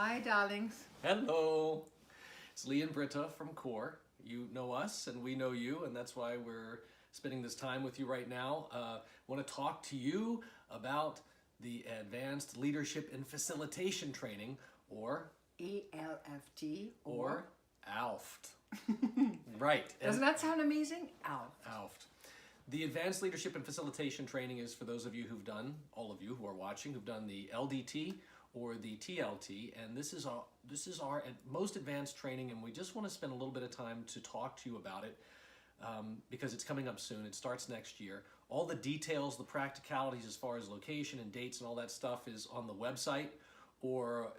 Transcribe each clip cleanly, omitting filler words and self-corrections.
Hi, darlings. Hello, it's Lee and Britta from COR. You know us and we know you, and that's why we're spending this time with you right now. I want to talk to you about the Advanced Leadership and Facilitation Training, or ALFT or ALFT. Right. Doesn't that sound amazing? ALFT. ALFT. The Advanced Leadership and Facilitation Training is for those of you who've done, all of you who are watching, who've done the LDT or the TLT, and this is our most advanced training, and we just want to spend a little bit of time to talk to you about it because it's coming up soon. It starts next year. All the details, the practicalities as far as location and dates and all that stuff is on the website or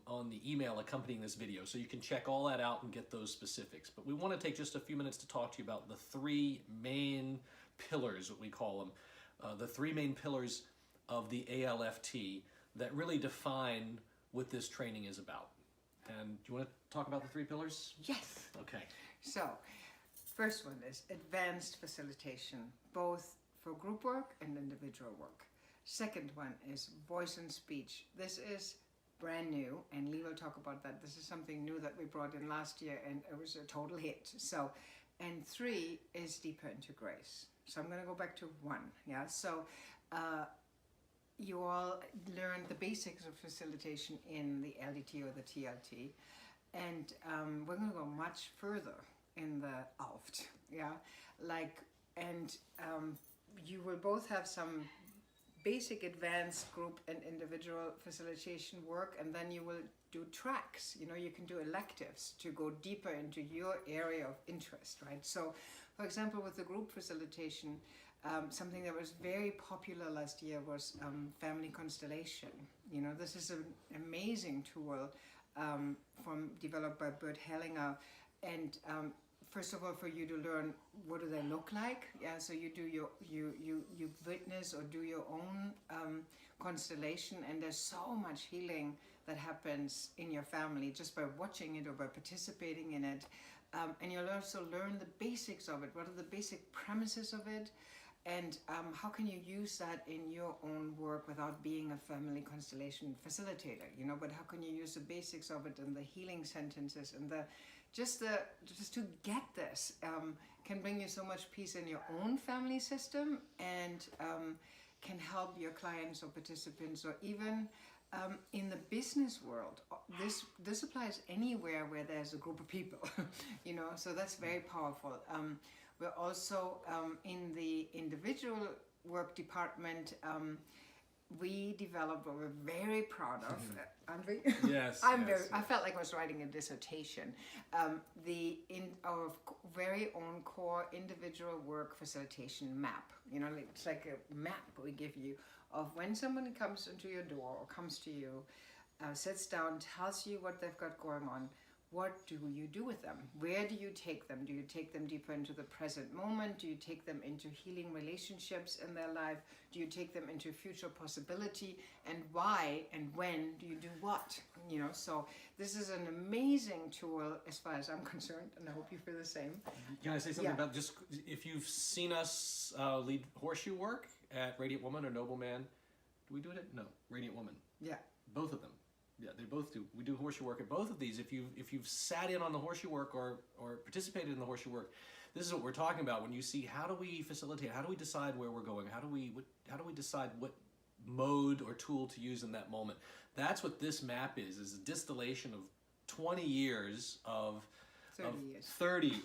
on the email accompanying this video, so you can check all that out and get those specifics. But we want to take just a few minutes to talk to you about the three main pillars, what we call them, the three main pillars of the ALFT that really define what this training is about. And do you want to talk about the three pillars? Yes. Okay. So, first one is advanced facilitation, both for group work and individual work. Second one is voice and speech. This is brand new, and Lee will talk about that. This is something new that we brought in last year, and it was a total hit. So, and three is deeper into grace. So I'm going to go back to one. Yeah. So, you all learned the basics of facilitation in the LDT or the TLT, and we're going to go much further in the ALFT. Yeah, you will both have some basic, advanced group and individual facilitation work, and then you will do tracks. You know, you can do electives to go deeper into your area of interest, right? So, for example, with the group facilitation, something that was very popular last year was family constellation. You know, this is an amazing tool developed by Bert Hellinger, and first of all, for you to learn what do they look like. Yeah, so you do you witness or do your own constellation, and there's so much healing that happens in your family just by watching it or by participating in it. And you'll also learn the basics of it. What are the basic premises of it? And how can you use that in your own work without being a family constellation facilitator? You know, but how can you use the basics of it and the healing sentences and just to get this can bring you so much peace in your own family system, and can help your clients or participants, or even in the business world. This applies anywhere where there's a group of people, you know, so that's very powerful. We're also in the individual work department. We developed what we're very proud of, aren't we? Yes. I felt like I was writing a dissertation. Our very own core individual work facilitation map. You know, it's like a map we give you of when somebody comes into your door or comes to you, sits down, tells you what they've got going on. What do you do with them? Where do you take them? Do you take them deeper into the present moment? Do you take them into healing relationships in their life? Do you take them into future possibility? And why and when do you do what? You know, so this is an amazing tool as far as I'm concerned, and I hope you feel the same. Can I say something about just, if you've seen us lead horseshoe work at Radiant Woman or Noble Man, do we do it at, no, Radiant Woman? Yeah. Both of them. Yeah, they both do. We do horseshoe work at both of these. If you've sat in on the horseshoe work or participated in the horseshoe work, this is what we're talking about. When you see, how do we facilitate? How do we decide where we're going? How do we decide what mode or tool to use in that moment? That's what this map is a distillation of 20 years of 30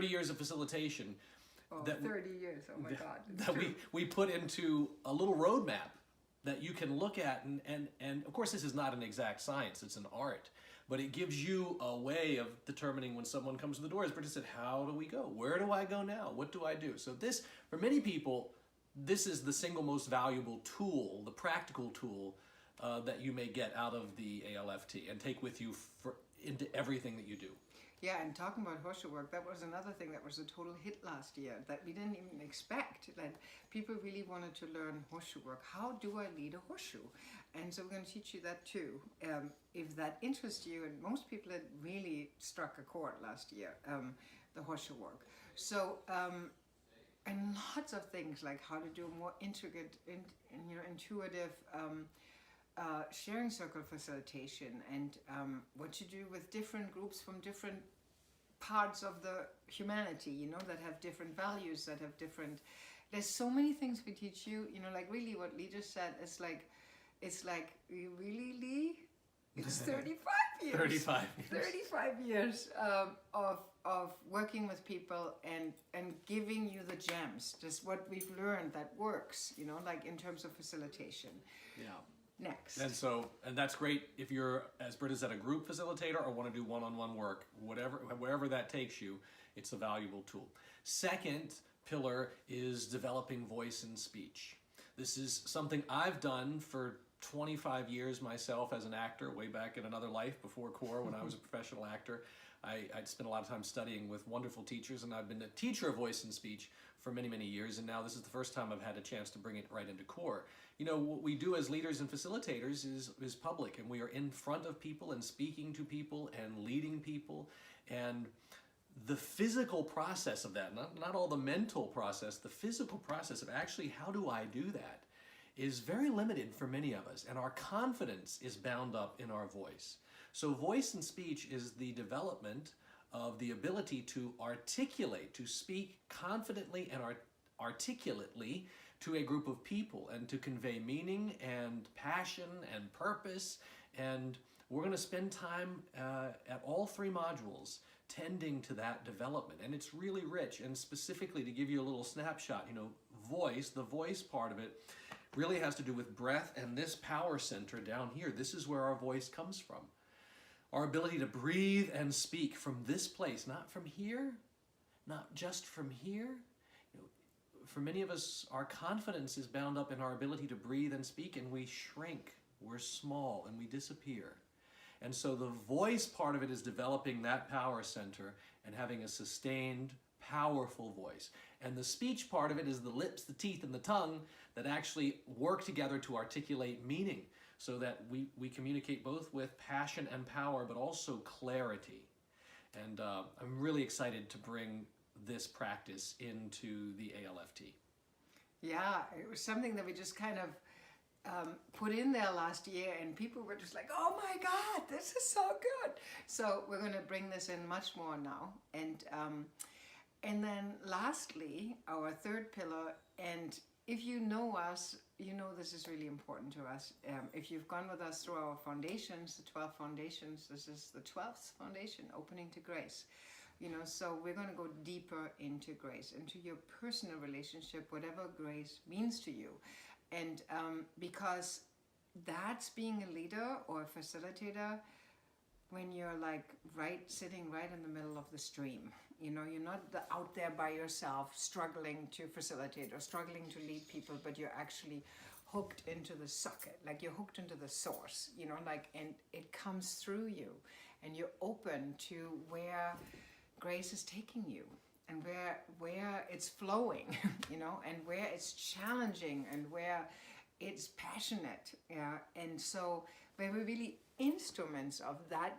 years of facilitation. Oh, 30 years, oh my God. That we put into a little roadmap that you can look at, and of course this is not an exact science, it's an art, but it gives you a way of determining when someone comes to the door, as Britta said, how do we go? Where do I go now? What do I do? So this, for many people, this is the single most valuable tool, the practical tool that you may get out of the ALFT and take with you into everything that you do. Yeah, and talking about horseshoe work, that was another thing that was a total hit last year that we didn't even expect. That people really wanted to learn horseshoe work. How do I lead a horseshoe? And so we're going to teach you that too. If that interests you, and most people had really struck a chord last year, the horseshoe work. So, and lots of things like how to do more intricate, intuitive sharing circle facilitation and what you do with different groups from different parts of the humanity, you know, that have different values, that have different, there's so many things we teach you, you know, like really what Lee just said, it's like, you really, Lee? It's 35 years. 35 years. 35 years of working with people and giving you the gems, just what we've learned that works, you know, like in terms of facilitation. Yeah. Next. And that's great if you're, as Britta said, a group facilitator or want to do one-on-one work, wherever that takes you, it's a valuable tool. Second pillar is developing voice and speech. This is something I've done for 25 years myself as an actor, way back in another life before COR when I was a professional actor. I'd spent a lot of time studying with wonderful teachers, and I've been a teacher of voice and speech for many, many years, and now this is the first time I've had a chance to bring it right into COR. You know, what we do as leaders and facilitators is public, and we are in front of people and speaking to people and leading people, and the physical process of that, not all the mental process, the physical process of actually how do I do that is very limited for many of us, and our confidence is bound up in our voice. So voice and speech is the development of the ability to articulate, to speak confidently and articulately to a group of people and to convey meaning and passion and purpose. And we're going to spend time at all three modules tending to that development. And it's really rich. And specifically, to give you a little snapshot, you know, voice, the voice part of it really has to do with breath and this power center down here. This is where our voice comes from. Our ability to breathe and speak from this place, not from here, not just from here. You know, for many of us, our confidence is bound up in our ability to breathe and speak, and we shrink, we're small, and we disappear. And so the voice part of it is developing that power center and having a sustained, powerful voice. And the speech part of it is the lips, the teeth, and the tongue that actually work together to articulate meaning so that we communicate both with passion and power, but also clarity. And I'm really excited to bring this practice into the ALFT. Yeah, it was something that we just kind of put in there last year, and people were just like, oh my God, this is so good. So we're going to bring this in much more now. And then lastly, our third pillar, and if you know us, you know this is really important to us. If you've gone with us through our foundations, the 12 foundations, this is the 12th foundation, Opening to Grace. You know, so we're going to go deeper into grace, into your personal relationship, whatever grace means to you. And because that's being a leader or a facilitator when you're like sitting right in the middle of the stream. You know, you're not out there by yourself struggling to facilitate or struggling to lead people, but you're actually hooked into the socket, like you're hooked into the source, you know, like, and it comes through you, and you're open to where grace is taking you, and where it's flowing, you know, and where it's challenging, and where it's passionate, yeah. And so we're really instruments of that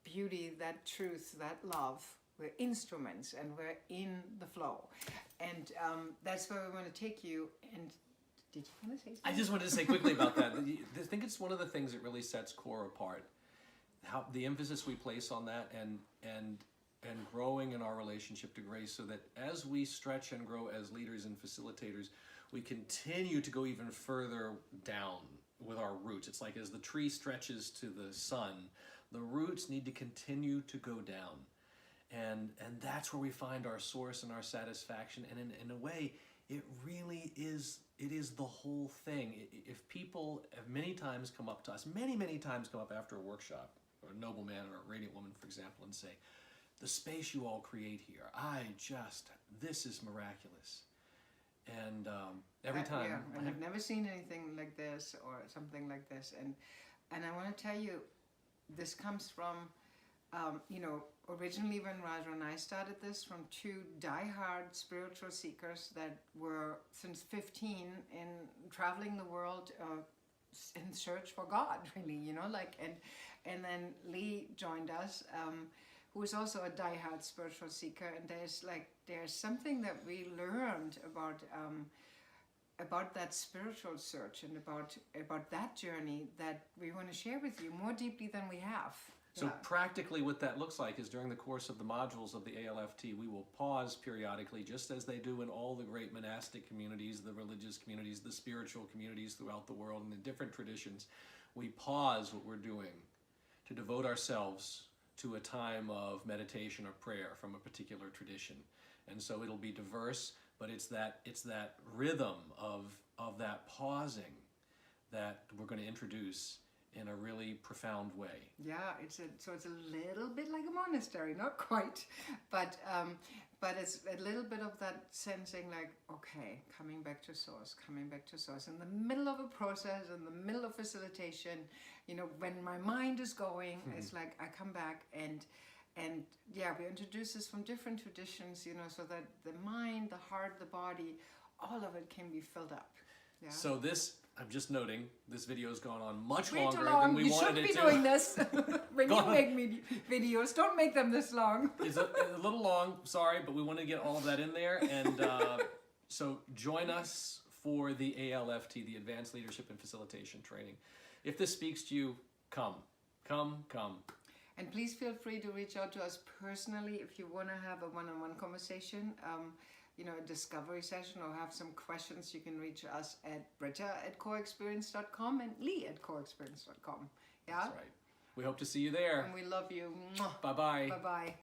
beauty, that truth, that love. We're instruments, and we're in the flow. And that's where we want to take you. And did you want to say something? I just wanted to say quickly about that. I think it's one of the things that really sets COR apart. How the emphasis we place on that, and growing in our relationship to grace, so that as we stretch and grow as leaders and facilitators, we continue to go even further down with our roots. It's like as the tree stretches to the sun, the roots need to continue to go down. And that's where we find our source and our satisfaction. And in a way, it really is, it is the whole thing. If people have many times come up to us, many times come up after a workshop, or a noble man or a radiant woman, for example, and say, the space you all create here, this is miraculous. And every time. Yeah, and I've never seen anything like this or something like this. And I want to tell you, this comes from, you know, originally when Raja and I started this, from two diehard spiritual seekers that were since 15 in traveling the world in search for God, really, you know, like, and then Lee joined us, who is also a diehard spiritual seeker, and there's something that we learned about about that spiritual search and about that journey that we want to share with you more deeply than we have. So Yeah. practically what that looks like is during the course of the modules of the ALFT, we will pause periodically, just as they do in all the great monastic communities, the religious communities, the spiritual communities throughout the world, and the different traditions. We pause what we're doing to devote ourselves to a time of meditation or prayer from a particular tradition. And so it'll be diverse, but it's that rhythm of that pausing that we're going to introduce in a really profound way. Yeah, it's a little bit like a monastery, not quite, but it's a little bit of that sensing, like, okay, coming back to source, in the middle of a process, in the middle of facilitation, you know, when my mind is going, it's like I come back and yeah, we introduce this from different traditions, you know, so that the mind, the heart, the body, all of it can be filled up. Yeah. So this, I'm just noting, this video has gone on much Way longer too long. than we You wanted shouldn't it be to. doing this. When Go you on. make videos, don't make them this long. It's a little long, sorry, but we want to get all of that in there. And so join us for the ALFT, the Advanced Leadership and Facilitation Training. If this speaks to you, come. And please feel free to reach out to us personally if you want to have a one-on-one conversation, you know, a discovery session, or have some questions. You can reach us at Britta@coreexperience.com and Lee@coreexperience.com. Yeah? That's right. We hope to see you there. And we love you. Bye-bye. Bye-bye.